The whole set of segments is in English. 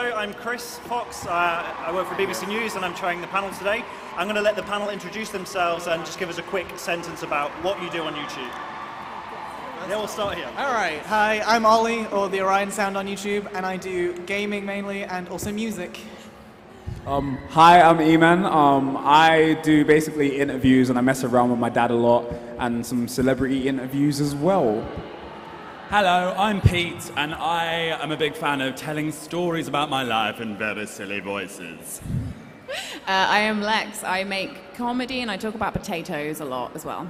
Hello, I'm Chris Fox. I work for BBC News and I'm chairing the panel today. I'm going to let the panel introduce themselves and just give us a quick sentence about what you do on YouTube. Yeah, we'll start here. All right. Hi, I'm Ollie, or the Orion Sound on YouTube, and I do gaming mainly and also music. Hi, I'm Eman. I do basically interviews and I mess around with my dad a lot and some celebrity interviews as well. Hello, I'm Pete, and I am a big fan of telling stories about my life in very silly voices. I am Lex. I make comedy and I talk about potatoes a lot as well.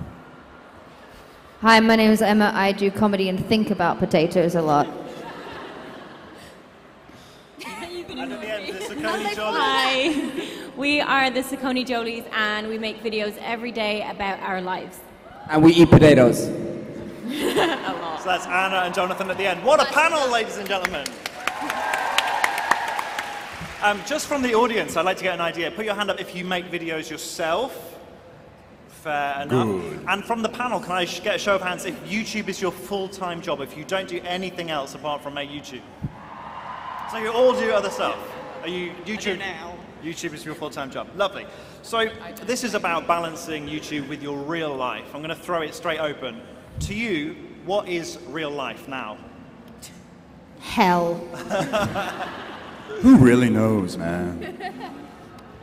Hi, my name is Emma. I do comedy and think about potatoes a lot. And at the end, the Siccone Jollies. Hi, we are the Siccone Jollies and we make videos every day about our lives. And we eat potatoes. A lot. So that's Anna and Jonathan at the end. What a panel, ladies and gentlemen. Just from the audience, I'd like to get an idea. Put your hand up if you make videos yourself. Fair enough. Good. And from the panel, can I get a show of hands if YouTube is your full-time job, if you don't do anything else apart from make YouTube? So you all do other stuff. Are you YouTube now? YouTube is your full-time job. Lovely. So this is about balancing YouTube with your real life. I'm going to throw it straight open. To you, what is real life now? Hell. Who really knows, man?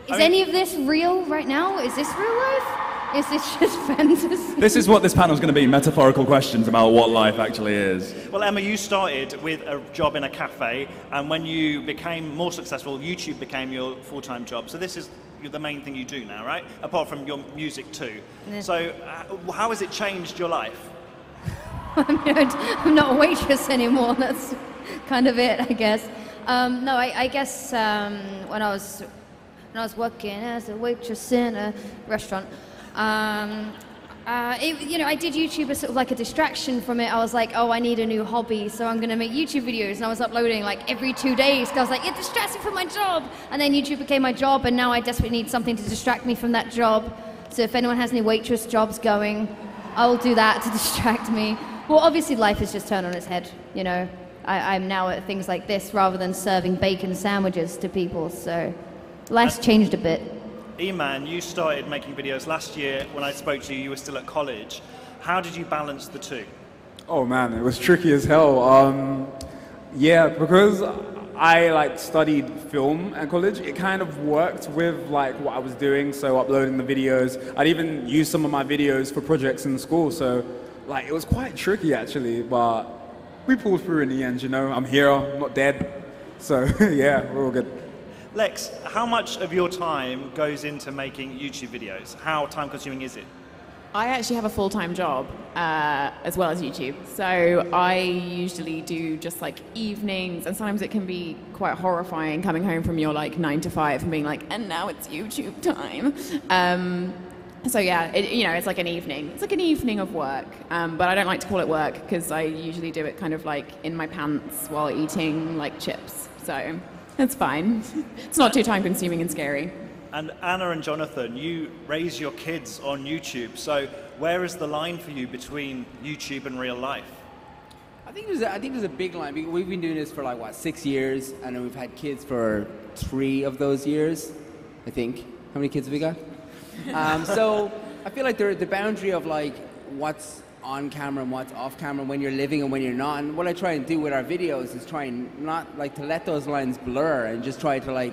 Is any of this real right now? Is this real life? Is this just fantasy? This is what this panel is going to be, metaphorical questions about what life actually is. Well, Emma, you started with a job in a cafe, and when you became more successful, YouTube became your full-time job. So this is the main thing you do now, right? Apart from your music too. Yeah. So how has it changed your life? I'm not a waitress anymore. That's kind of it, I guess. No, I guess when I was working as a waitress in a restaurant, I did YouTube as sort of like a distraction from it. I was like, oh, I need a new hobby, so I'm going to make YouTube videos. And I was uploading like every 2 days. I was like, it distracts me from my job. And then YouTube became my job, and now I desperately need something to distract me from that job. So if anyone has any waitress jobs going, I will do that to distract me. Well, obviously life has just turned on its head, you know. I'm now at things like this rather than serving bacon sandwiches to people, so life's changed a bit. Eman, you started making videos last year. When I spoke to you, you were still at college. How did you balance the two? Oh man, it was tricky as hell. Yeah, because I studied film at college, it kind of worked with what I was doing, so uploading the videos. I'd even use some of my videos for projects in school, so it was quite tricky actually, but we pulled through in the end, you know. I'm here, I'm not dead, so yeah, we're all good. Lex, how much of your time goes into making YouTube videos? How time-consuming is it? I actually have a full-time job as well as YouTube. So I usually do just evenings, and sometimes it can be quite horrifying coming home from your 9 to 5 and being like, and now it's YouTube time. So yeah, it's like an evening. It's like an evening of work, but I don't like to call it work because I usually do it kind of in my pants while eating chips. So it's fine. It's not too time-consuming and scary. And Anna and Jonathan, you raise your kids on YouTube. So where is the line for you between YouTube and real life? I think there's a big line. We've been doing this for 6 years, and then we've had kids for 3 of those years, I think. How many kids have we got? So I feel like the boundary of what's on camera and what's off camera, when you're living and when you're not. And what I try and do with our videos is try and not to let those lines blur and just try to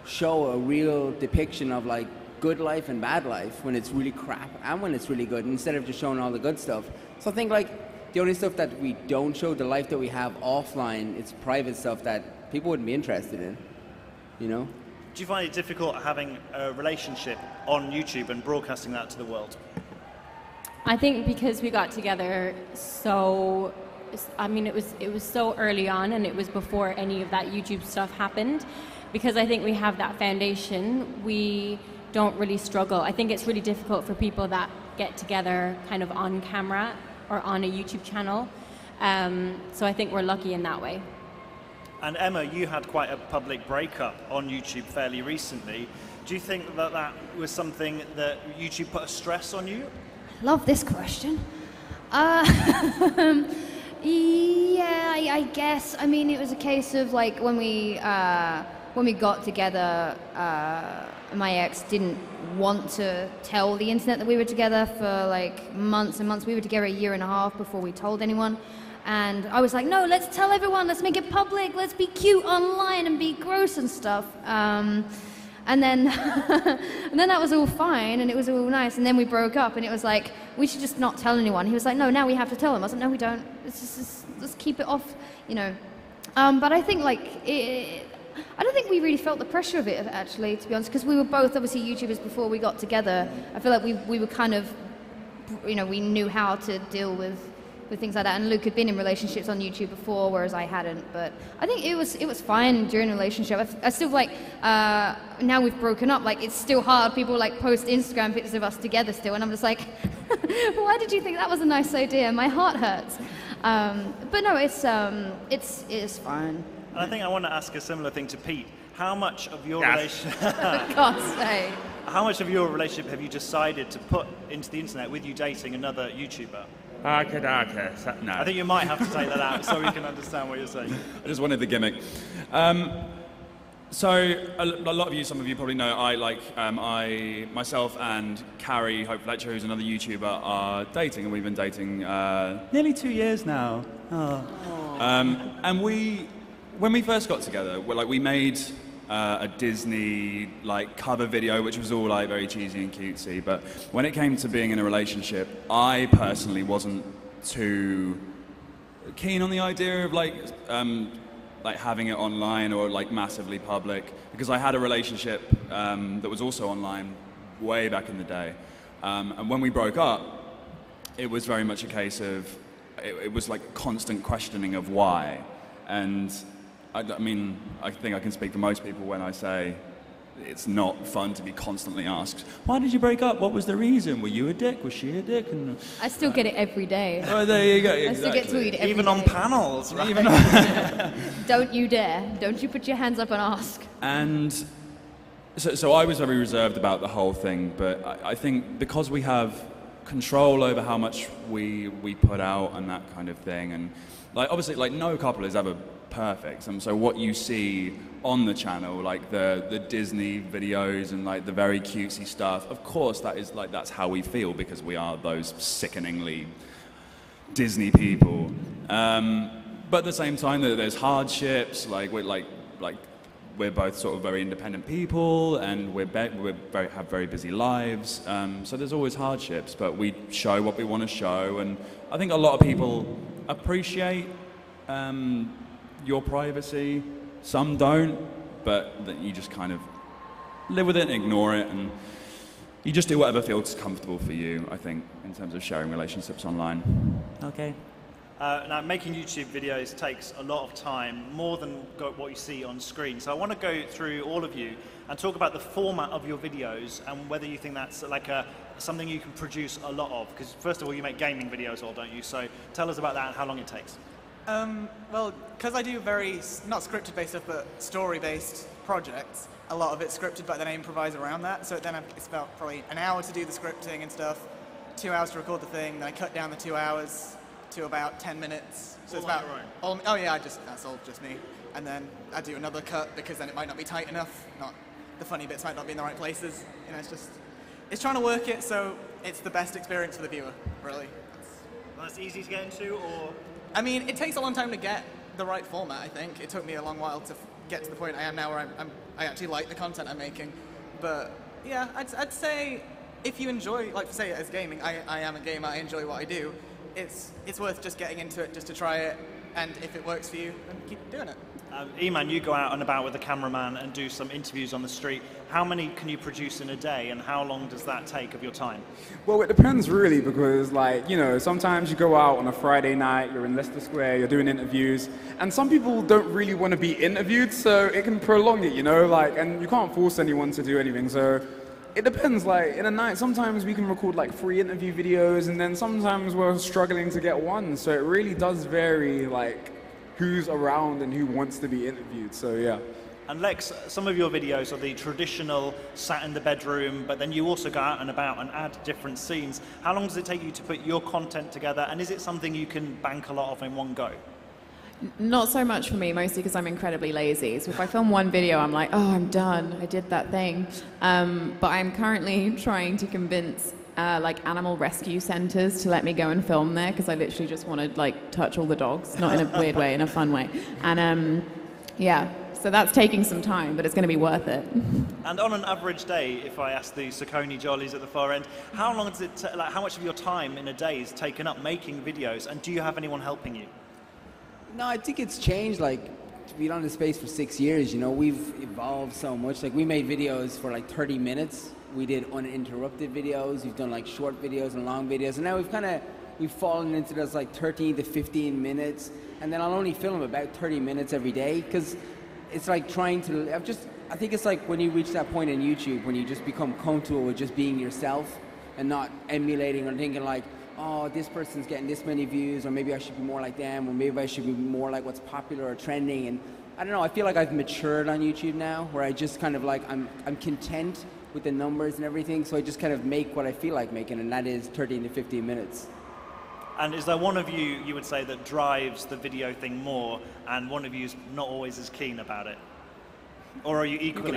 show a real depiction of good life and bad life when it's really crap and when it's really good, instead of just showing all the good stuff. So I think the only stuff that we don't show, the life that we have offline, it's private stuff that people wouldn't be interested in, you know? Do you find it difficult having a relationship on YouTube and broadcasting that to the world? I think because we got together it was so early on, and it was before any of that YouTube stuff happened. Because I think we have that foundation, we don't really struggle. I think it's really difficult for people that get together kind of on camera or on a YouTube channel. So I think we're lucky in that way. And Emma, you had quite a public breakup on YouTube fairly recently. Do you think that was something that YouTube put a stress on you? Love this question. Yeah, I guess. I mean, it was a case of like when we got together, my ex didn't want to tell the internet that we were together for like months and months. We were together a year and a half before we told anyone. And I was like, no, let's tell everyone, let's make it public, let's be cute online and be gross and stuff. And then that was all fine and it was all nice. And then we broke up and it was like, we should just not tell anyone. He was like, no, now we have to tell them. I was like, no, we don't. Let's keep it off, you know. But I think like, I don't think we really felt the pressure of it actually, to be honest, because we were both obviously YouTubers before we got together. I feel like we were kind of, you know, we knew how to deal with things like that. And Luke had been in relationships on YouTube before, whereas I hadn't. But I think it was fine during the relationship. I still like, now we've broken up, like it's still hard. People like post Instagram pictures of us together still, and I'm just like, why did you think that was a nice idea? My heart hurts. But no, it's fine. And I think I want to ask a similar thing to Pete. How much of your relationship? For God's sake. How much of your relationship have you decided to put into the internet with you dating another YouTuber? No. I think you might have to take that out so we can understand what you're saying. I just wanted the gimmick. So a lot of you, some of you probably know, I myself and Carrie Hope Fletcher, who's another YouTuber, are dating, and we've been dating nearly 2 years now. Oh. And when we first got together, we made a Disney cover video, which was all very cheesy and cutesy. But when it came to being in a relationship, I personally wasn't too keen on the idea of having it online or massively public, because I had a relationship that was also online way back in the day. And when we broke up, it was very much a case of it was constant questioning of why. And I mean, I think I can speak for most people when I say it's not fun to be constantly asked, why did you break up? What was the reason? Were you a dick? Was she a dick? And I still get it every day. Oh, there you go. Exactly. I still get tweeted every Even day. on panels, right? Don't you dare. Don't you put your hands up and ask. And so I was very reserved about the whole thing, but I think because we have control over how much we put out and that kind of thing, and obviously no couple is ever perfect, and so what you see on the channel, the Disney videos and the very cutesy stuff, of course that is that's how we feel, because we are those sickeningly Disney people. But at the same time, there's hardships. We're both sort of very independent people, and have very busy lives. So there's always hardships, but we show what we want to show, and I think a lot of people appreciate your privacy. Some don't, but that you just kind of live with it and ignore it, and you just do whatever feels comfortable for you, I think, in terms of sharing relationships online. Okay. Now, making YouTube videos takes a lot of time, more than what you see on screen. So I want to go through all of you and talk about the format of your videos and whether you think that's something you can produce a lot of. Because first of all, you make gaming videos, don't you? So tell us about that and how long it takes. Well, because I do very, not scripted-based stuff, but story-based projects, a lot of it's scripted, but then I improvise around that. So then it's about probably an hour to do the scripting and stuff, 2 hours to record the thing, then I cut down the 2 hours to about 10 minutes. So it's about, oh yeah, that's all just me. And then I do another cut because then it might not be tight enough, the funny bits might not be in the right places. You know, it's trying to work it so it's the best experience for the viewer, really. That's easy to get into, or? I mean, it takes a long time to get the right format, I think. It took me a long while to get to the point I am now where I actually like the content I'm making. But yeah, I'd say if you enjoy, say as gaming, I am a gamer, I enjoy what I do, it's worth just getting into it just to try it, and if it works for you, then keep doing it. Eman, you go out and about with a cameraman and do some interviews on the street. How many can you produce in a day, and how long does that take of your time? Well, it depends really, because sometimes you go out on a Friday night, you're in Leicester Square, you're doing interviews, and some people don't really want to be interviewed, so it can prolong it, and you can't force anyone to do anything, so it depends. In a night, sometimes we can record 3 interview videos, and then sometimes we're struggling to get one, so it really does vary who's around and who wants to be interviewed, so yeah. And Lex, some of your videos are the traditional sat in the bedroom, but then you also go out and about and add different scenes. How long does it take you to put your content together, and is it something you can bank a lot of in one go? Not so much for me, mostly because I'm incredibly lazy. So if I film one video, I'm like, oh, I'm done. I did that thing. But I'm currently trying to convince like animal rescue centers to let me go and film there, because I literally just want to like touch all the dogs, not in a weird way, in a fun way. And yeah. So that's taking some time, but it's going to be worth it. And on an average day, if I ask the Saucony Jollies at the far end, how long does it like, how much of your time in a day is taken up making videos, and do you have anyone helping you? No, I think it's changed. Like, to be on the space for 6 years, you know, we've evolved so much. Like, we made videos for like 30 minutes. We did uninterrupted videos. We've done like short videos and long videos, and now we've fallen into those like 13 to 15 minutes, and then I'll only film about 30 minutes every day, because it's like trying to, I think it's like when you reach that point in YouTube when you just become comfortable with just being yourself and not emulating or thinking like, oh, this person's getting this many views, or maybe I should be more like them, or maybe I should be more like what's popular or trending. And I don't know, I feel like I've matured on YouTube now, where I just kind of like, I'm content with the numbers and everything, so I just kind of make what I feel like making, and that is 13 to 15 minutes. And is there one of you, you would say, that drives the video thing more, and one of you is not always as keen about it? Or are you equally?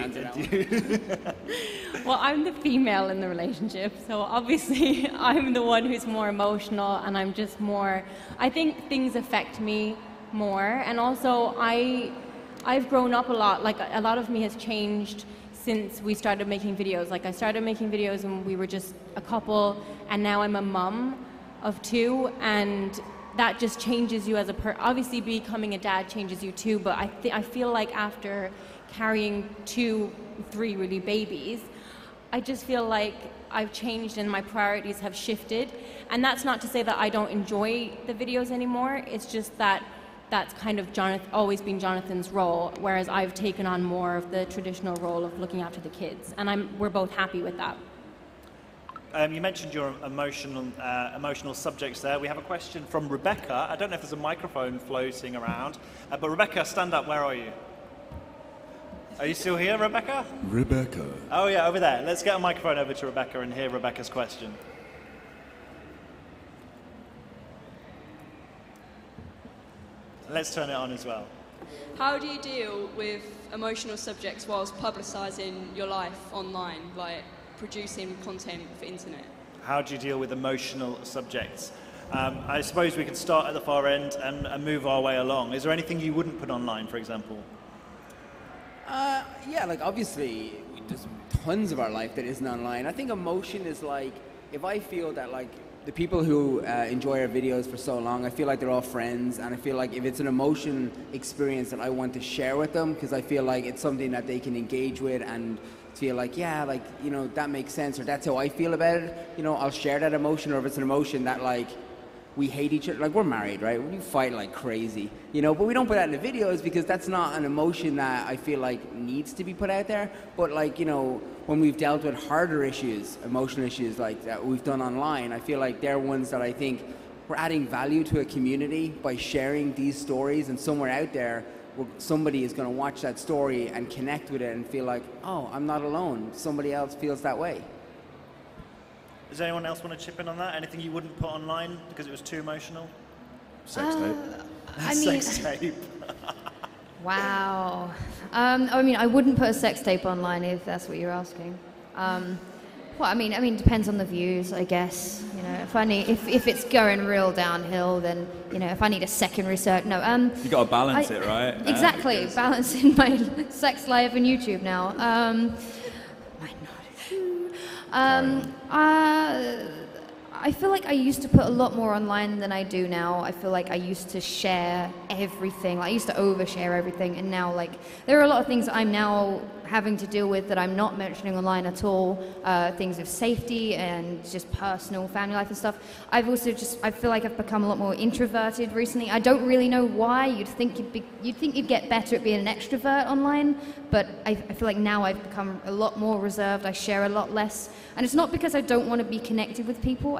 Well, I'm the female in the relationship, so obviously I'm the one who's more emotional, and I'm just more, I think things affect me more, and also I've grown up a lot. Like, a lot of me has changed since we started making videos. Like, I started making videos when we were just a couple, and now I'm a mum of 2, and that just changes you as a obviously becoming a dad changes you too, but I feel like after carrying 2, 3 really babies, I just feel like I've changed and my priorities have shifted. And that's not to say that I don't enjoy the videos anymore, it's just that that's kind of always been Jonathan's role, whereas I've taken on more of the traditional role of looking after the kids, and we're both happy with that. You mentioned your emotional subjects there. We have a question from Rebecca. I don't know if there's a microphone floating around, but Rebecca, stand up. Where are you? Are you still here, Rebecca? Rebecca. Oh yeah, over there. Let's get a microphone over to Rebecca and hear Rebecca's question. Let's turn it on as well. How do you deal with emotional subjects whilst publicising your life online, like producing content for internet? How do you deal with emotional subjects? I suppose we could start at the far end and move our way along. Is there anything you wouldn't put online, for example? Yeah, like obviously there's tons of our life that isn't online. I think emotion is like, if I feel that like the people who enjoy our videos for so long, I feel like they're all friends, and I feel like if it's an emotion experience that I want to share with them, because I feel like it's something that they can engage with and feel like, yeah, like, you know, that makes sense, or that's how I feel about it, you know, I'll share that emotion. Or if it's an emotion that like we hate each other, like we're married, right? We fight like crazy, you know, but we don't put that in the videos because that's not an emotion that I feel like needs to be put out there. But like, you know, when we've dealt with harder issues, emotional issues like that we've done online, I feel like they're ones that I think we're adding value to a community by sharing these stories, and somewhere out there somebody is going to watch that story and connect with it and feel like, oh, I'm not alone, somebody else feels that way. Does anyone else want to chip in on that? Anything you wouldn't put online because it was too emotional? Sex tape. I mean, Sex tape. Wow. I mean, I wouldn't put a sex tape online if that's what you're asking. Well, I mean, it depends on the views, I guess. You know, if it's going real downhill, then you know, if I need a second research, no. You got to balance it, right? Exactly, Because balancing my sex life and YouTube now. I feel like I used to put a lot more online than I do now. I feel like I used to share everything. I used to overshare everything, and now like there are a lot of things that I'm now having to deal with that I'm not mentioning online at all. Things of safety and just personal family life and stuff. I feel like I've become a lot more introverted recently. I don't really know why. You'd think you'd get better at being an extrovert online, but I feel like now I've become a lot more reserved. I share a lot less, and it's not because I don't want to be connected with people.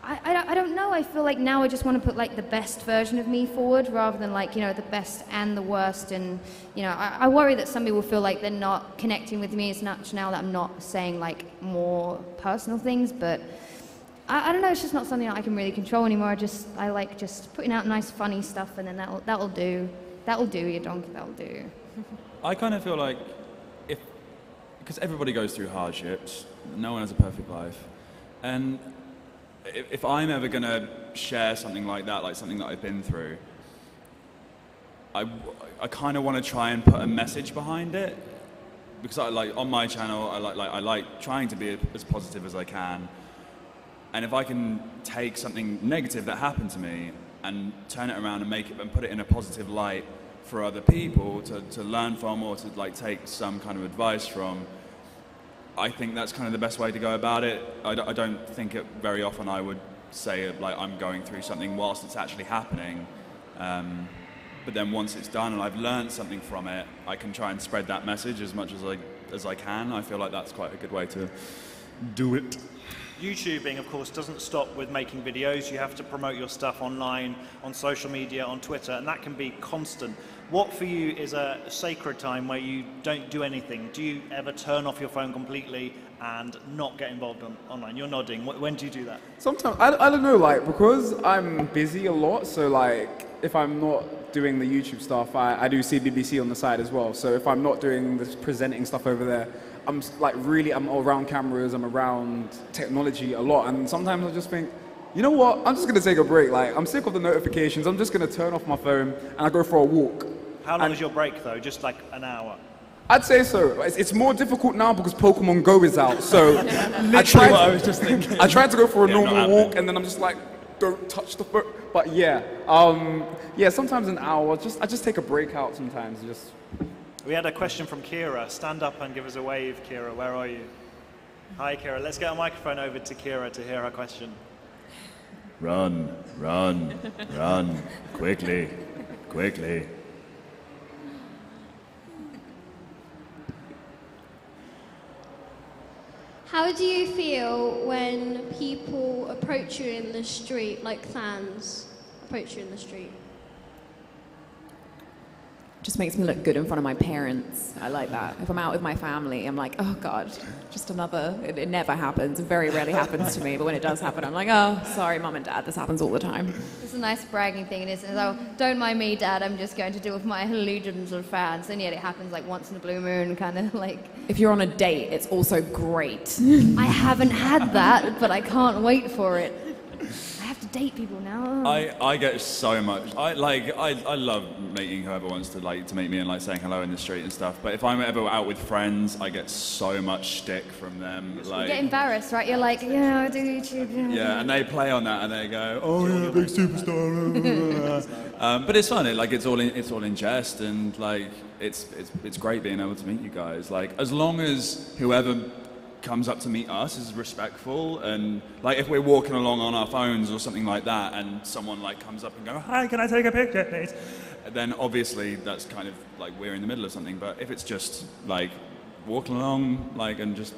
I don't know. I feel like now I just want to put like the best version of me forward rather than like, you know, the best and the worst. And, you know, I worry that some people feel like they're not connecting with me as much now that I'm not saying like more personal things. But I don't know. It's just not something that I can really control anymore. I like just putting out nice, funny stuff, and then that'll do. That'll do, you donkey. That'll do. I kind of feel like because everybody goes through hardships, no one has a perfect life, and if I'm ever going to share something like that, like something that I've been through, I kind of want to try and put a message behind it, because I like on my channel I like trying to be as positive as I can, and if I can take something negative that happened to me and turn it around and make it and put it in a positive light for other people to learn from or to like take some kind of advice from, I think that's kind of the best way to go about it. I don't think it very often I would say like I'm going through something whilst it's actually happening. But then once it's done and I've learned something from it, I can try and spread that message as much as I can. I feel like that's quite a good way to do it. YouTubing, of course, doesn't stop with making videos. You have to promote your stuff online, on social media, on Twitter, and that can be constant. What for you is a sacred time where you don't do anything? Do you ever turn off your phone completely and not get involved online? You're nodding. When do you do that? Sometimes, I don't know, like, because I'm busy a lot, so like, if I'm not doing the YouTube stuff, I do CBBC on the side as well. So if I'm not doing this presenting stuff over there, I'm around cameras, I'm around technology a lot, and sometimes I just think, you know what, I'm just gonna take a break. Like, I'm sick of the notifications, I'm just gonna turn off my phone and I go for a walk. How long is your break though? Just like an hour? I'd say so. It's more difficult now because Pokemon Go is out, so I tried to go for a normal walk and then I'm just like, don't touch the phone. But yeah, sometimes an hour, I just take a break out sometimes, just. We had a question from Kira. Stand up and give us a wave, Kira. Where are you? Hi, Kira. Let's get a microphone over to Kira to hear her question. Run, run, run. Quickly, quickly. How do you feel when people approach you in the street, like fans approach you in the street? Just makes me look good in front of my parents. I like that. If I'm out with my family, I'm like, oh God, just another. It never happens. It very rarely happens to me. But when it does happen, I'm like, oh, sorry, Mum and Dad. This happens all the time. It's a nice bragging thing, isn't it? Oh, don't mind me, Dad. I'm just going to deal with my legions of fans. And yet it happens like once in a blue moon, kind of like. If you're on a date, it's also great. I haven't had that, but I can't wait for it. I have to date people now. I get so much. I love meeting whoever wants to meet me and like saying hello in the street and stuff. But if I'm ever out with friends, I get so much shtick from them. Like, you get embarrassed, right? You're like, yeah, I do YouTube. Yeah, and they play on that and they go, oh yeah, big superstar. But it's fun. It's all in jest, and like it's great being able to meet you guys. Like, as long as whoever comes up to meet us is respectful, and like if we're walking along on our phones or something like that and someone like comes up and go, hi, can I take a picture please, then obviously that's kind of like we're in the middle of something. But if it's just like walking along like and just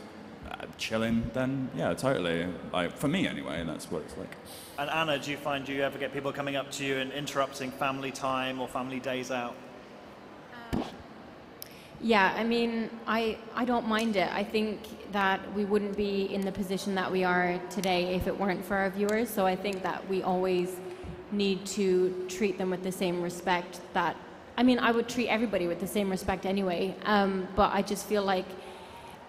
chilling, then yeah, totally. Like, for me anyway, that's what it's like. And Anna, do you ever get people coming up to you and interrupting family time or family days out? Yeah, I mean, I don't mind it. I think that we wouldn't be in the position that we are today if it weren't for our viewers. So I think that we always need to treat them with the same respect that, I mean, I would treat everybody with the same respect anyway. But I just feel like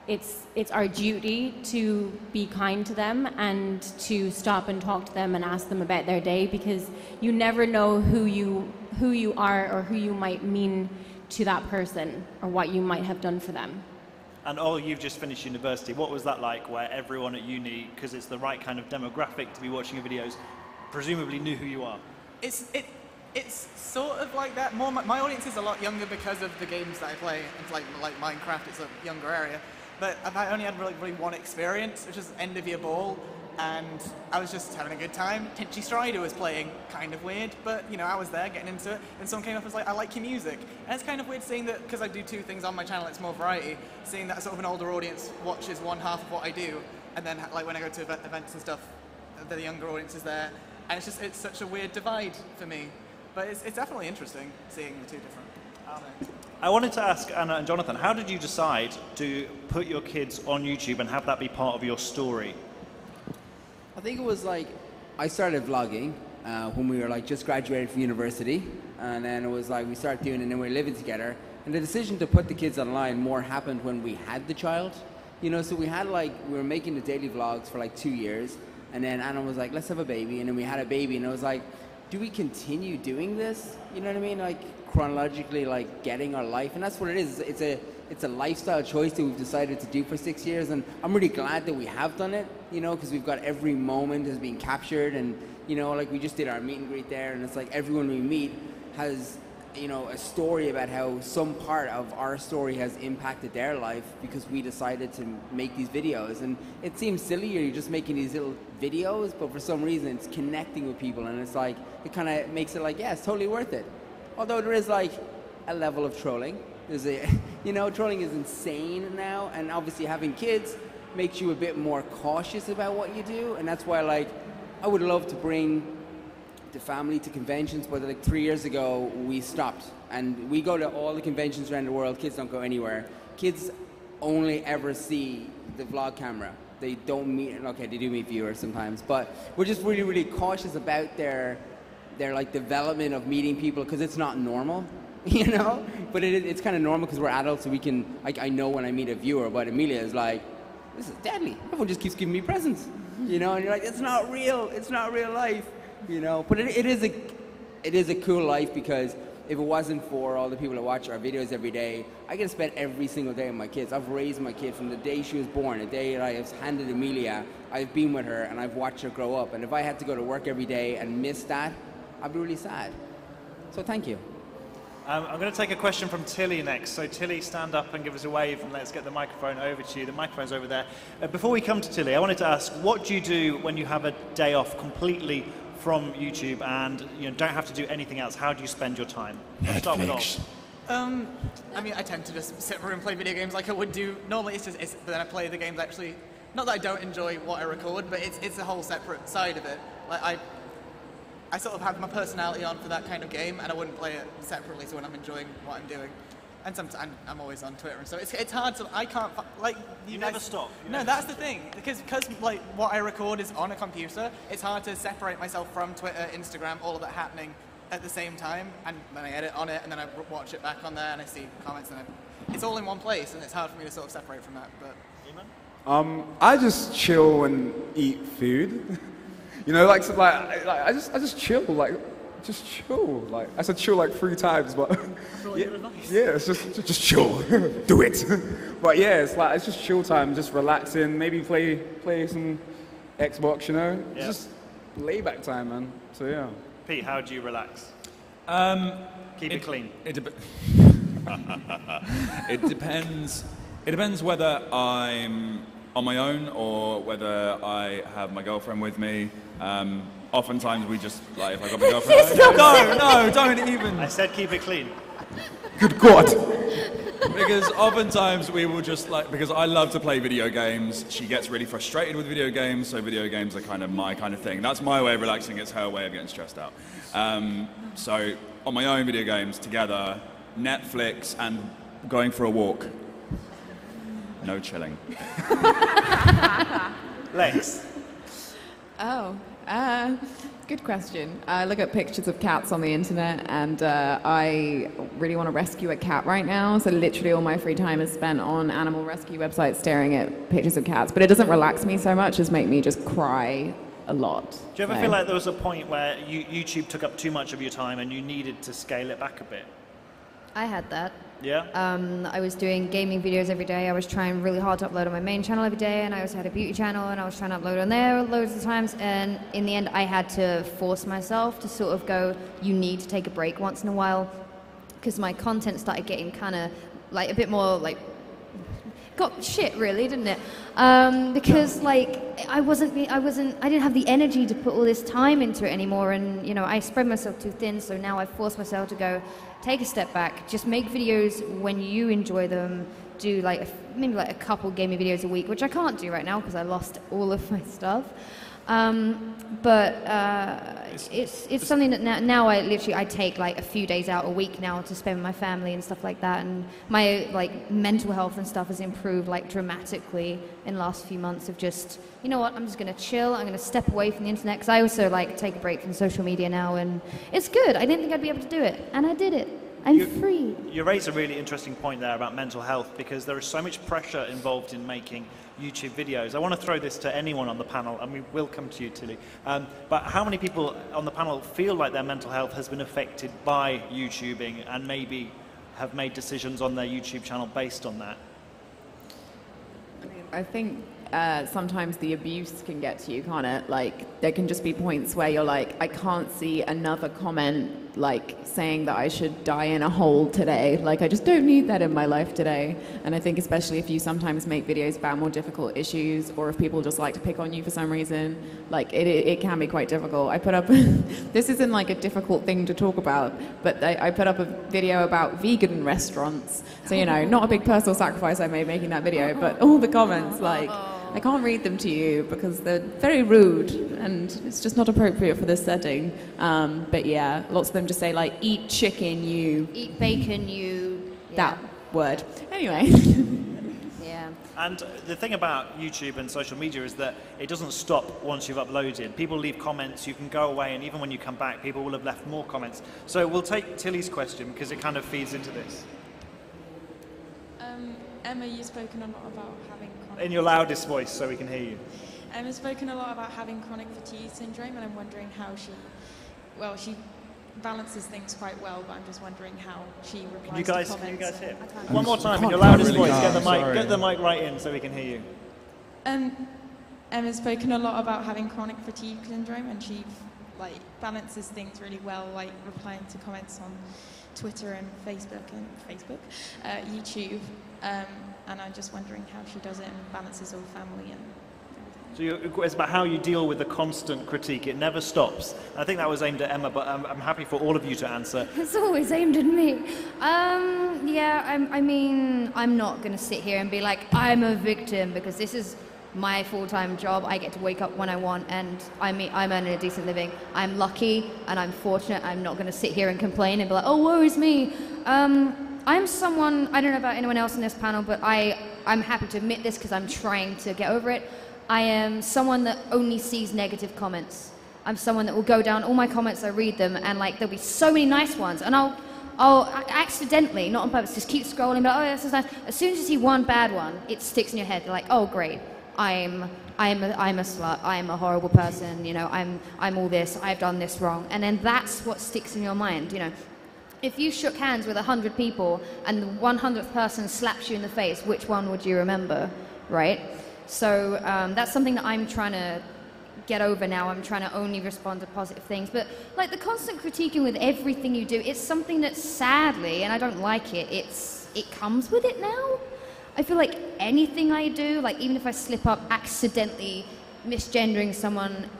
it's our duty to be kind to them and to stop and talk to them and ask them about their day, because you never know who you are or who you might mean to that person or what you might have done for them. And you've just finished university. What was that like, where everyone at uni, because it's the right kind of demographic to be watching your videos, presumably knew who you are? It's sort of like that. More my audience is a lot younger because of the games that I play. It's like Minecraft, it's a younger area. But I only had really one experience, which was end of year ball, and I was just having a good time. Tinchy Strider was playing, kind of weird, but you know, I was there getting into it, and someone came up and was like, I like your music. And it's kind of weird seeing that, because I do two things on my channel, it's more variety, seeing that sort of an older audience watches one half of what I do, and then like when I go to events and stuff, the younger audiences there, and it's such a weird divide for me. But it's definitely interesting seeing the two different. I wanted to ask Anna and Jonathan, how did you decide to put your kids on YouTube and have that be part of your story? I think it was like, I started vlogging when we were like just graduated from university, and then it was like we started doing it and then we were living together. And the decision to put the kids online more happened when we had the child. You know, so we were making the daily vlogs for like 2 years, and then Anna was like, let's have a baby, and then we had a baby, and I was like, do we continue doing this? You know what I mean? Like chronologically, like getting our life, and that's what it is. It's a lifestyle choice that we've decided to do for 6 years, and I'm really glad that we have done it. You know, because we've got every moment has been captured, and you know, like we just did our meet and greet there, and it's like everyone we meet has, you know, a story about how some part of our story has impacted their life because we decided to make these videos. And it seems silly, you're just making these little videos, but for some reason it's connecting with people, and it's like, it kind of makes it like, yeah, it's totally worth it. Although there is like a level of trolling. There's you know, trolling is insane now, and obviously having kids makes you a bit more cautious about what you do, and that's why like I would love to bring the family to conventions, but like 3 years ago we stopped, and we go to all the conventions around the world. Kids don't go anywhere. Kids only ever see the vlog camera. They don't meet, okay, they do meet viewers sometimes, but we're just really, really cautious about their like development of meeting people, because it's not normal, you know? But it's kind of normal because we're adults, so we can, like, I know when I meet a viewer, but Amelia is like, this is deadly. Everyone just keeps giving me presents, you know? And you're like, it's not real life, you know? But it is a cool life, because if it wasn't for all the people that watch our videos every day, I get to spend every single day with my kids. I've raised my kid from the day she was born, the day that I have handed Amelia, I've been with her and I've watched her grow up. And if I had to go to work every day and miss that, I'd be really sad. So thank you. I'm going to take a question from Tilly next. So Tilly, stand up and give us a wave, and let's get the microphone over to you. The microphone's over there. Before we come to Tilly, I wanted to ask, what do you do when you have a day off completely from YouTube and you don't have to do anything else? How do you spend your time? Let's start with Oz. I mean, I tend to just sit around and play video games like I would do. Normally, but then I play the games actually. Not that I don't enjoy what I record, but it's a whole separate side of it. Like I sort of have my personality on for that kind of game, and I wouldn't play it separately. So when I'm enjoying what I'm doing, and sometimes I'm always on Twitter, and so it's hard to. I can't like you never stop. No, that's the thing, because like what I record is on a computer. It's hard to separate myself from Twitter, Instagram, all of that happening at the same time, and then I edit on it, and then I watch it back on there, and I see comments, and it's all in one place, and it's hard for me to sort of separate from that. But I just chill and eat food. You know, like I just chill, just chill. Like I said, chill like 3 times, but yeah, it's just chill, do it. But yeah, it's just chill time, just relaxing. Maybe play some Xbox, you know, just layback time, man. So yeah. Pete, how do you relax? Keep it clean. It depends. It depends whether I'm on my own or whether I have my girlfriend with me. Oftentimes we just, like, if I got my girlfriend... No, don't even. I said keep it clean. Good God. Because oftentimes we will just, like, because I love to play video games, she gets really frustrated with video games, so video games are kind of my kind of thing. That's my way of relaxing, it's her way of getting stressed out. So on my own video games, together, Netflix and going for a walk. No chilling. Lex. Good question. I look at pictures of cats on the internet, and I really want to rescue a cat right now. So literally all my free time is spent on animal rescue websites staring at pictures of cats. But it doesn't relax me so much as make me just cry a lot. Do you ever feel like there was a point where YouTube took up too much of your time and you needed to scale it back a bit? I had that. Yeah? I was doing gaming videos every day. I was trying really hard to upload on my main channel every day, and I also had a beauty channel, and I was trying to upload on there loads of times, and in the end I had to force myself to sort of go, you need to take a break once in a while, because my content started getting kind of like a bit more like got shit, really, didn't it? Because like I didn't have the energy to put all this time into it anymore, and you know, I spread myself too thin. So now I force myself to go, take a step back, just make videos when you enjoy them. Do like maybe like a couple gaming videos a week, which I can't do right now because I lost all of my stuff. It's something that now I take like a few days out a week now to spend with my family and stuff like that, and my like mental health and stuff has improved like dramatically in the last few months of just, you know what, I'm just gonna chill, I'm gonna step away from the internet, because I also like take a break from social media now, and it's good. I didn't think I'd be able to do it, and I did it. I'm free. You raise a really interesting point there about mental health, because there is so much pressure involved in making YouTube videos. I want to throw this to anyone on the panel, and we will come to you, Tilly. But how many people on the panel feel like their mental health has been affected by YouTubing and maybe have made decisions on their YouTube channel based on that? I think sometimes the abuse can get to you, can't it? Like, there can just be points where you're like, I can't see another comment like saying that I should die in a hole today. Like, I just don't need that in my life today. And I think especially if you sometimes make videos about more difficult issues, or if people just like to pick on you for some reason, like it can be quite difficult. I put up, this isn't like a difficult thing to talk about, but I put up a video about vegan restaurants. So, you know, not a big personal sacrifice I made making that video, but all the comments, like, I can't read them to you because they're very rude and it's just not appropriate for this setting. But yeah, lots of them just say like, eat chicken, you. Eat bacon, you. That word. Anyway. Yeah. And the thing about YouTube and social media is that it doesn't stop once you've uploaded. People leave comments, you can go away, and even when you come back, people will have left more comments. So we'll take Tilly's question because it kind of feeds into this. Emma, you've spoken a lot about having chronic... In your loudest voice so we can hear you. Emma's spoken a lot about having chronic fatigue syndrome, and I'm wondering how she balances things quite well, but I'm just wondering how she replies to comments. Can you guys hear? One more time in your loudest voice, get the mic right in so we can hear you. Emma's spoken a lot about having chronic fatigue syndrome, and she like balances things really well, like replying to comments on Twitter and Facebook, YouTube, and I'm just wondering how she does it and balances all family and everything. So it's about how you deal with the constant critique. It never stops. I think that was aimed at Emma, but I'm happy for all of you to answer. It's always aimed at me. I mean, I'm not going to sit here and be like, I'm a victim, because this is my full-time job. I get to wake up when I want, and I'm earning a decent living. I'm lucky and I'm fortunate. I'm not going to sit here and complain and be like, oh, woe is me. I'm someone, I don't know about anyone else in this panel, but I'm happy to admit this because I'm trying to get over it. I am someone that only sees negative comments. I'm someone that will go down all my comments, I read them, and like there'll be so many nice ones, and I'll accidentally, not on purpose, just keep scrolling, but oh, this is nice. As soon as you see one bad one, it sticks in your head. You're like, oh, great. I'm a slut, I'm a horrible person, you know, I'm all this, I've done this wrong. And then that's what sticks in your mind, you know. If you shook hands with 100 people and the 100th person slaps you in the face, which one would you remember, right? So that's something that I'm trying to get over now. I'm trying to only respond to positive things. But like the constant critiquing with everything you do, it's something that sadly, and I don't like it, it comes with it now. I feel like anything I do, like even if I slip up accidentally misgendering someone,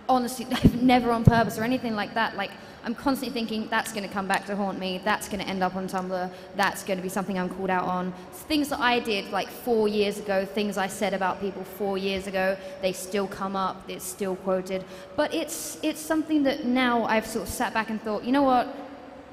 honestly, never on purpose or anything like that, like I'm constantly thinking that's going to come back to haunt me, that's going to end up on Tumblr, that's going to be something I'm called out on. Things that I did like 4 years ago, things I said about people 4 years ago, they still come up, it's still quoted. But it's something that now I've sort of sat back and thought, you know what?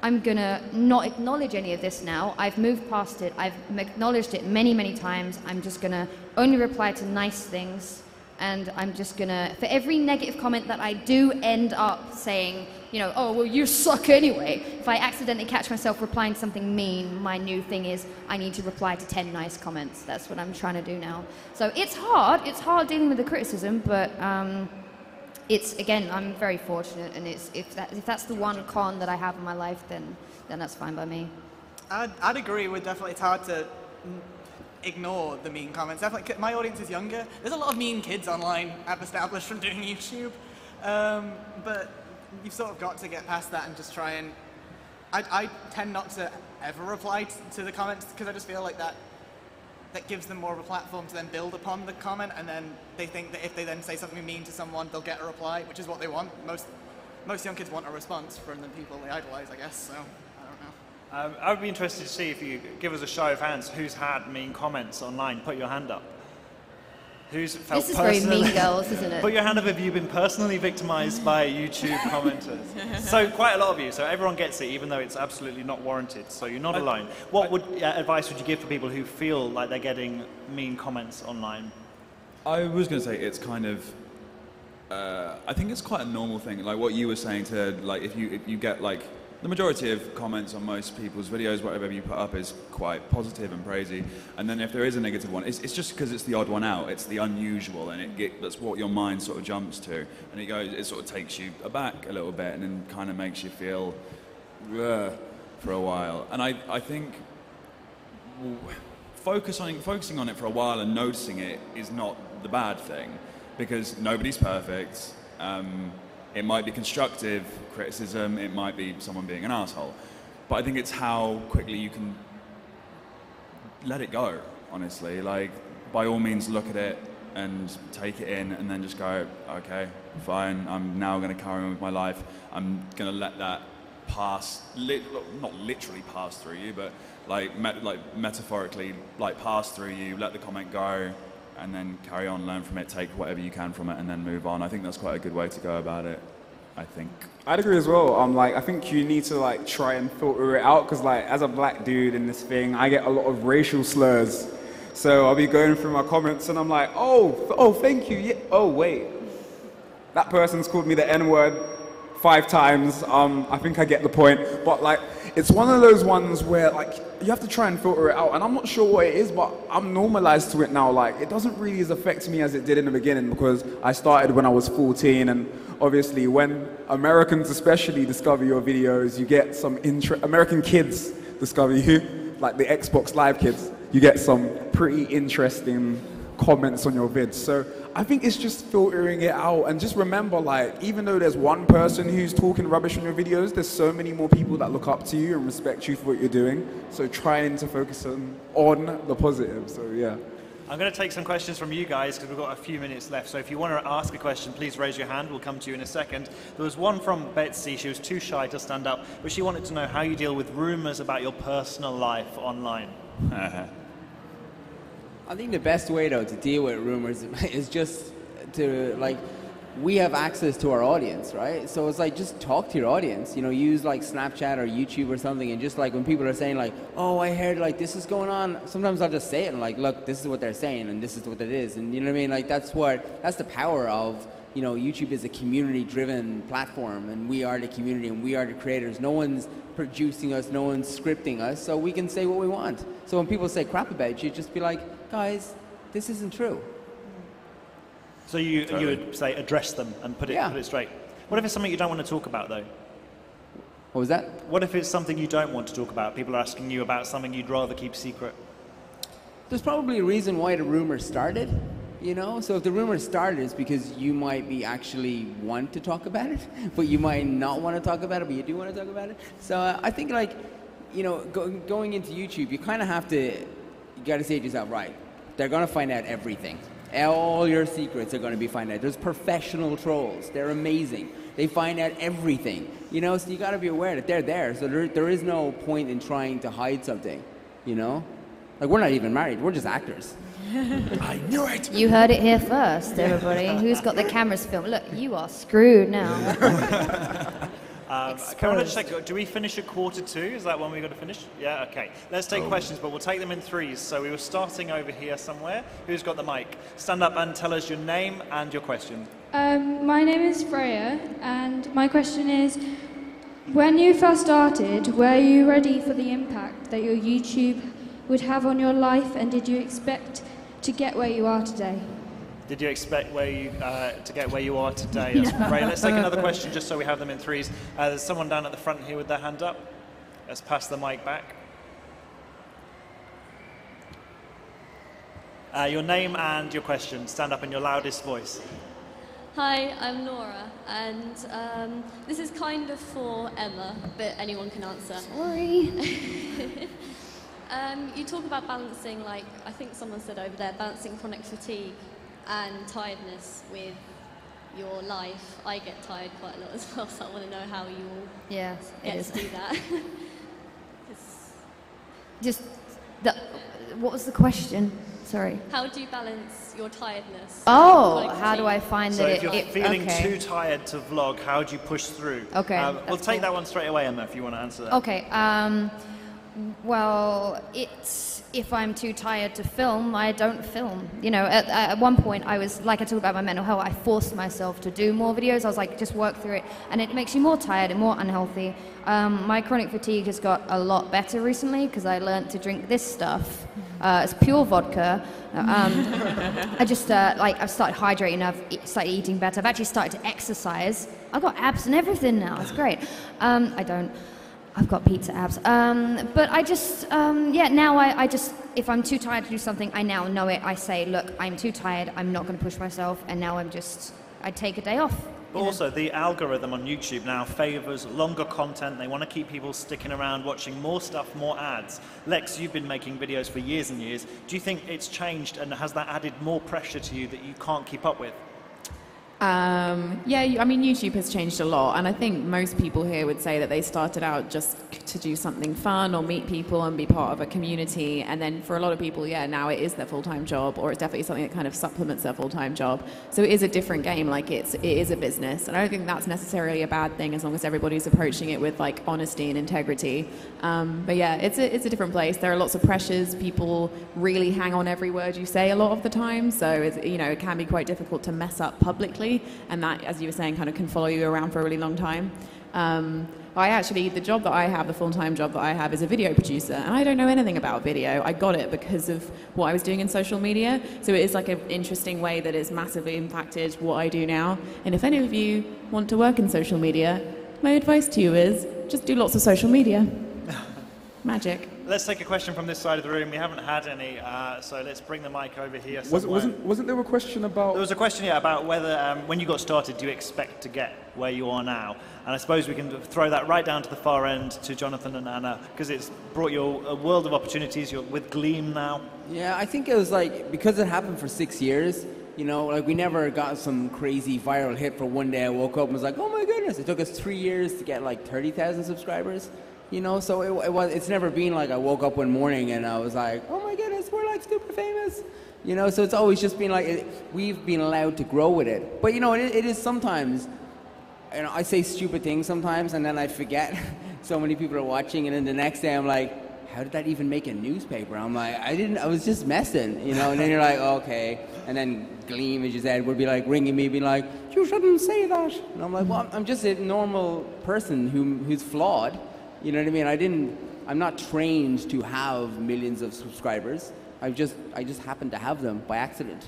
I'm gonna not acknowledge any of this now. I've moved past it. I've acknowledged it many, many times. I'm just gonna only reply to nice things, and I'm just gonna, for every negative comment that I do end up saying, you know, oh, well, you suck anyway. If I accidentally catch myself replying to something mean, my new thing is I need to reply to 10 nice comments. That's what I'm trying to do now. So it's hard dealing with the criticism, but it's, again, I'm very fortunate, and if that's the one con that I have in my life, then that's fine by me. I'd agree with definitely it's hard to ignore the mean comments. Definitely, my audience is younger. There's a lot of mean kids online I've established from doing YouTube, but you've sort of got to get past that and just try and... I tend not to ever reply to the comments because I just feel like that gives them more of a platform to then build upon the comment, and then they think that if they then say something mean to someone, they'll get a reply, which is what they want. Most young kids want a response from the people they idolize, I guess, so I don't know. I would be interested to see if you give us a show of hands who's had mean comments online. Put your hand up. Who's felt This is very personally... Mean Girls, isn't it? Put your hand up if you've been personally victimized by YouTube commenters. So quite a lot of you. So everyone gets it, even though it's absolutely not warranted. So you're not alone. What advice would you give for people who feel like they're getting mean comments online? I was going to say it's kind of, I think it's quite a normal thing. Like what you were saying to, like if you get like, the majority of comments on most people's videos, whatever you put up is quite positive and praisey. And then if there is a negative one, it's just because it's the odd one out. It's the unusual, and that's what your mind sort of jumps to. And it sort of takes you aback a little bit, and then kind of makes you feel for a while. And I think focusing on it for a while and noticing it is not the bad thing, because nobody's perfect. It might be constructive criticism, it might be someone being an asshole. But I think it's how quickly you can let it go, honestly. Like, by all means, look at it and take it in, and then just go, okay, fine, I'm now going to carry on with my life. I'm going to let that pass, not literally pass through you, but like metaphorically, like pass through you, let the comment go, and then carry on, learn from it, take whatever you can from it, and then move on. I think that's quite a good way to go about it, I think. I'd agree as well. I think you need to like try and filter it out, because like as a black dude in this thing, I get a lot of racial slurs. So I'll be going through my comments and I'm like, oh, thank you. Yeah. Oh, wait, that person's called me the N-word 5 times. I think I get the point. But like, it's one of those ones where like you have to try and filter it out, and I'm not sure what it is, but I'm normalized to it now. Like, it doesn't really affect me as it did in the beginning, because I started when I was 14, and obviously when Americans especially discover your videos, you get some American kids discover you, like the Xbox Live kids, you get some pretty interesting comments on your vids. So I think it's just filtering it out, and just remember, like, even though there's one person who's talking rubbish on your videos, there's so many more people that look up to you and respect you for what you're doing. So trying to focus on the positive. So yeah. I'm going to take some questions from you guys, because we've got a few minutes left. So if you want to ask a question, please raise your hand. We'll come to you in a second. There was one from Betsy. She was too shy to stand up, but she wanted to know how you deal with rumors about your personal life online. I think the best way, though, to deal with rumors is just to, like, we have access to our audience, right? So it's like, just talk to your audience. You know, use like Snapchat or YouTube or something, and just like when people are saying like, oh, I heard like this is going on, sometimes I'll just say it and like, look, this is what they're saying and this is what it is. And you know what I mean? Like, that's the power of, you know, YouTube is a community-driven platform, and we are the community and we are the creators. No one's producing us, no one's scripting us, so we can say what we want. So when people say crap about you, just be like, guys, this isn't true. So you would say address them and put it straight. What if it's something you don't want to talk about, though? What was that? What if it's something you don't want to talk about? People are asking you about something you'd rather keep secret. There's probably a reason why the rumor started, you know? So if the rumor started, it's because you might be actually want to talk about it, but you might not want to talk about it, but you do want to talk about it. So I think, like, you know, going into YouTube, you kind of have to, you got to say to yourself, right, they're going to find out everything. All your secrets are going to be found out. There's professional trolls. They're amazing. They find out everything. You know, so you got to be aware that they're there. So there is no point in trying to hide something, you know? Like, we're not even married. We're just actors. I knew it! You heard it here first, everybody. Who's got the cameras filmed? Look, you are screwed now. I want to check, do we finish at 1:45? Is that when we've got to finish? Yeah, okay. Let's take questions, but we'll take them in threes. So we were starting over here somewhere. Who's got the mic? Stand up and tell us your name and your question. My name is Freya, and my question is, when you first started, were you ready for the impact that your YouTube would have on your life, and did you expect to get where you are today? Did you expect to get where you are today? That's great. Let's take another question just so we have them in threes. There's someone down at the front here with their hand up. Let's pass the mic back. Your name and your question. Stand up in your loudest voice. Hi, I'm Nora, and this is kind of for Emma, but anyone can answer. Sorry. You talk about balancing, like, I think someone said over there, balancing chronic fatigue and tiredness with your life. I get tired quite a lot as well, so I want to know how you all get to do that. Just What was the question? Sorry. How do you balance your tiredness? Oh, how do I find So that if you're feeling okay. too tired to vlog, how do you push through? Okay, We'll take that one straight away, Emma, if you want to answer that. Okay. Well, if I'm too tired to film, I don't film. You know, at one point I was, like I talked about my mental health, I forced myself to do more videos. I was like, just work through it. And it makes you more tired and more unhealthy. My chronic fatigue has got a lot better recently because I learned to drink this stuff. It's pure vodka. I just, I've started hydrating, I've started eating better. I've actually started to exercise. I've got abs and everything now. It's great. I don't. I've got pizza abs. But I just, now I just, if I'm too tired to do something, I now know it. I say, look, I'm too tired. I'm not going to push myself. And now I take a day off. But also, the algorithm on YouTube now favors longer content. They want to keep people sticking around, watching more stuff, more ads. Lex, you've been making videos for years and years. Do you think it's changed, and has that added more pressure to you that you can't keep up with? Yeah, I mean, YouTube has changed a lot, and I think most people here would say that they started out just to do something fun or meet people and be part of a community, and then for a lot of people, yeah, now it is their full-time job, or it's definitely something that kind of supplements their full-time job. So it is a different game, like it is a business, and I don't think that's necessarily a bad thing as long as everybody's approaching it with like honesty and integrity. But yeah, it's a different place. There are lots of pressures. People really hang on every word you say a lot of the time, so it can be quite difficult to mess up publicly. And that, as you were saying, kind of can follow you around for a really long time. The job that I have, the full-time job that I have, is a video producer, and I don't know anything about video. I got it because of what I was doing in social media, so it is like an interesting way that it's massively impacted what I do now. And if any of you want to work in social media, my advice to you is just do lots of social media. Magic. Let's take a question from this side of the room. We haven't had any, so let's bring the mic over here. Wasn't there a question about... There was a question, yeah, about whether, when you got started, do you expect to get where you are now? And I suppose we can throw that right down to the far end to Jonathan and Anna, because it's brought you a world of opportunities. You're with Gleam now. Yeah, I think it was like, because it happened for 6 years, we never got some crazy viral hit for one day. I woke up and was like, oh my goodness. It took us 3 years to get like 30,000 subscribers. So it's never been like I woke up one morning and I was like, oh my goodness, we're like super famous. So it's always just been like, we've been allowed to grow with it. But it is sometimes, I say stupid things sometimes and then I forget so many people are watching, and then the next day I'm like, how did that even make a newspaper? I'm like, I was just messing, and then you're like, okay. And then Gleam, as you said, would be like ringing me, being like, you shouldn't say that. And I'm like, well, I'm just a normal person who's flawed. You know what I mean? I'm not trained to have millions of subscribers. I just happen to have them by accident.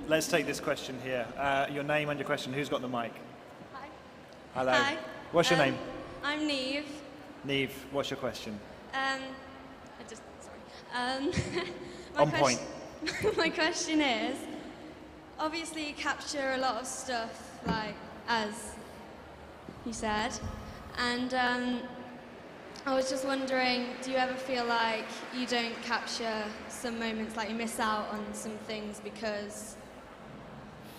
Let's take this question here. Your name and your question. Who's got the mic? Hi. Hello. Hi. What's your name? I'm Neve. Neve, what's your question? On point. My question is, obviously you capture a lot of stuff, like, as you said, and I was just wondering, do you ever feel like you don't capture some moments, like you miss out on some things because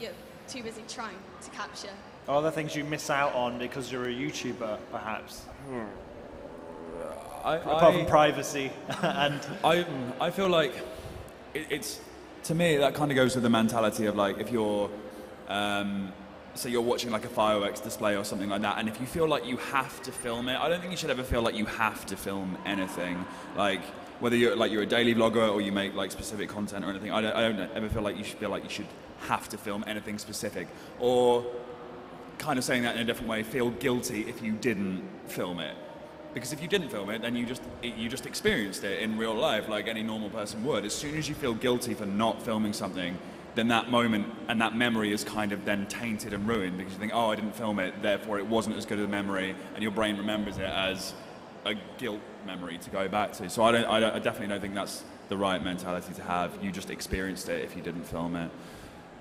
you're too busy trying to capture? Are there things you miss out on because you're a YouTuber, perhaps? Apart from privacy and... I feel like it's, to me, that kind of goes with the mentality of like, if you're, say you're watching like a fireworks display or something like that, and if you feel like you have to film it, I don't think you should ever feel like you have to film anything. Like, whether you're a daily vlogger or you make like specific content or anything, I don't ever feel like you should have to film anything specific. Or, kind of saying that in a different way, feel guilty if you didn't film it. Because if you didn't film it, then you just experienced it in real life like any normal person would. As soon as you feel guilty for not filming something, then that moment and that memory is kind of then tainted and ruined, because you think, oh, I didn't film it, therefore it wasn't as good a memory, and your brain remembers it as a guilt memory to go back to. So I definitely don't think that's the right mentality to have. You just experienced it if you didn't film it.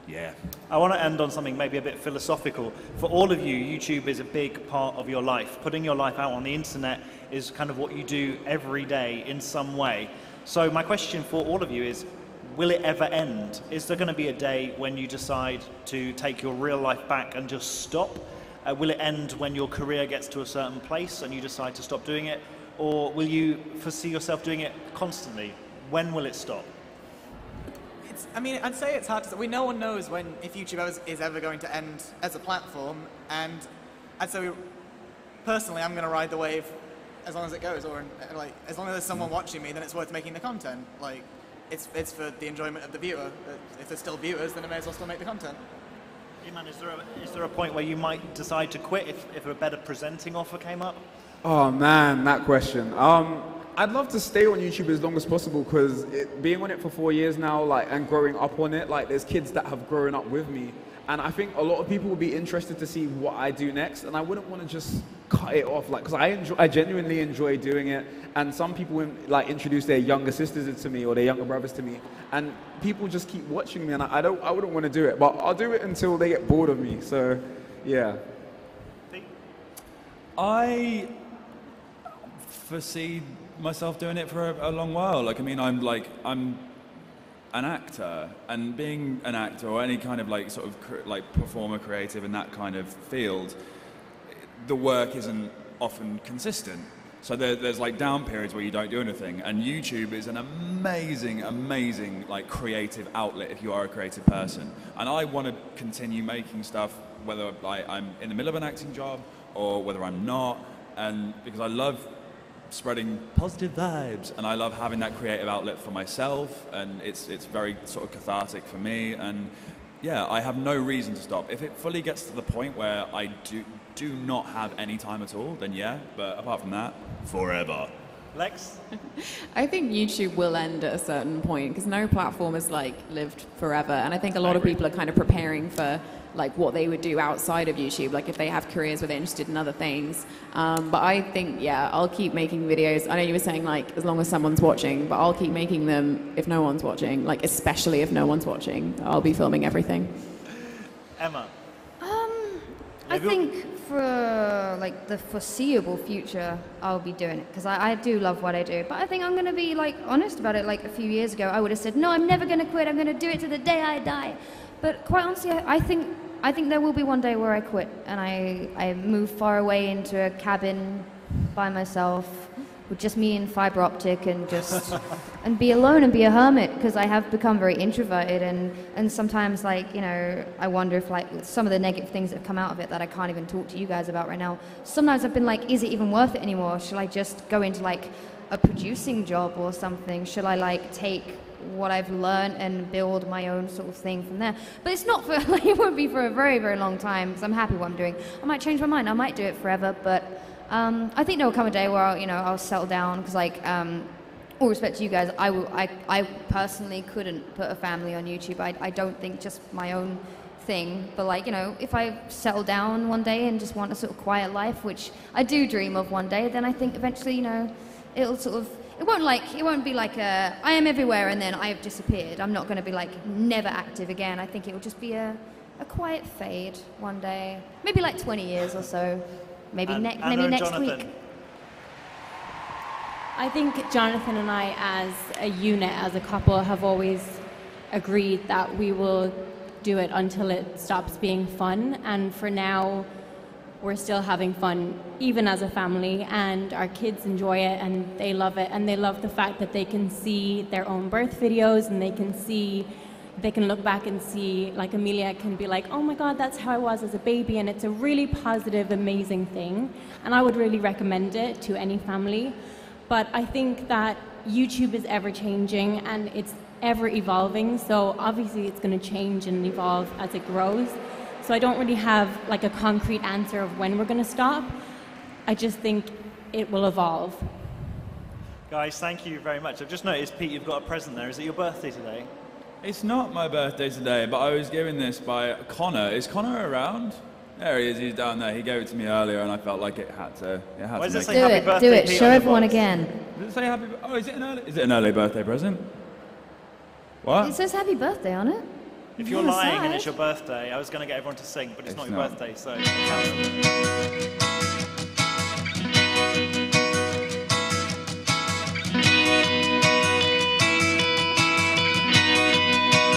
Yeah. I want to end on something maybe a bit philosophical. For all of you, YouTube is a big part of your life. Putting your life out on the internet is kind of what you do every day in some way. So my question for all of you is, will it ever end? Is there going to be a day when you decide to take your real life back and just stop? Will it end when your career gets to a certain place and you decide to stop doing it? or will you foresee yourself doing it constantly? When will it stop? I mean, I'd say it's hard to say. No one knows if YouTube is ever going to end as a platform, and I'd say, personally, I'm going to ride the wave as long as it goes, or like as long as there's someone watching me, then it's worth making the content. Like, it's for the enjoyment of the viewer. If there's still viewers, then I may as well still make the content. Iman, is there a point where you might decide to quit if a better presenting offer came up? Oh man, that question. I'd love to stay on YouTube as long as possible because being on it for 4 years now, like, and growing up on it, like, there's kids that have grown up with me, and I think a lot of people will be interested to see what I do next, and I wouldn't want to just cut it off, like, because I genuinely enjoy doing it, and some people like introduce their younger sisters to me or their younger brothers to me, and people just keep watching me, and I wouldn't want to do it, but I'll do it until they get bored of me. So, yeah. I foresee myself doing it for a long while. Like, I mean, I'm an actor, and being an actor or any kind of like sort of like performer, creative in that kind of field, the work isn't often consistent. So there's like down periods where you don't do anything, and YouTube is an amazing like creative outlet if you are a creative person. And I want to continue making stuff, whether I'm in the middle of an acting job or whether I'm not, and because I love spreading positive vibes, and I love having that creative outlet for myself, and it's very sort of cathartic for me, and yeah, I have no reason to stop. If it fully gets to the point where I do not have any time at all, then yeah, but apart from that, forever. Lex? I think YouTube will end at a certain point because no platform has like lived forever, and I think a lot of people are kind of preparing for like what they would do outside of YouTube, like if they have careers where they're interested in other things. But I think, yeah, I'll keep making videos. I know you were saying like as long as someone's watching, but I'll keep making them if no one's watching, like especially if no one's watching. I'll be filming everything. Emma? I think for like the foreseeable future, I'll be doing it because I do love what I do. But I think I'm going to be like honest about it. Like a few years ago, I would have said, no, I'm never going to quit. I'm going to do it to the day I die. But quite honestly, I think there will be one day where I quit and I move far away into a cabin by myself with just me and fiber optic and just and be alone and be a hermit because I have become very introverted and sometimes like, you know, I wonder if like some of the negative things that have come out of it that I can't even talk to you guys about right now. Sometimes I've been like, is it even worth it anymore? Should I just go into like a producing job or something? Should I like take what I've learned and build my own sort of thing from there? But it's not for, like, it won't be for a very, very long time because I'm happy what I'm doing. I might change my mind. I might do it forever, but I think there will come a day where I'll settle down because, like, all respect to you guys, I personally couldn't put a family on YouTube. I don't think just my own thing, but like, you know, if I settle down one day and just want a sort of quiet life, which I do dream of one day, then I think eventually, you know, it'll sort of, it won't be like a, I am everywhere and then I've disappeared. I'm not going to be like never active again. I think it will just be a quiet fade one day, maybe like 20 years or so, maybe next week. I think Jonathan and I, as a unit, as a couple, have always agreed that we will do it until it stops being fun. And for now, we're still having fun, even as a family, and our kids enjoy it and they love it. And they love the fact that they can see their own birth videos and they can look back and see, like Amelia can be like, oh my God, that's how I was as a baby. And it's a really positive, amazing thing. And I would really recommend it to any family. But I think that YouTube is ever changing and it's ever evolving. So obviously it's going to change and evolve as it grows. So I don't really have like a concrete answer of when we're going to stop. I just think it will evolve. Guys, thank you very much. I've just noticed, Pete, you've got a present there. Is it your birthday today? It's not my birthday today, but I was given this by Connor. Is Connor around? There he is, he's down there. He gave it to me earlier and I felt like it had to Why does it say do happy it, birthday, do it, Pete, show on the everyone box? again. Does it say happy? Oh, is it an early birthday present? What? It says happy birthday on it. If you're On the lying and side. it's your birthday, I was going to get everyone to sing, but it's not your not. birthday, so cancel.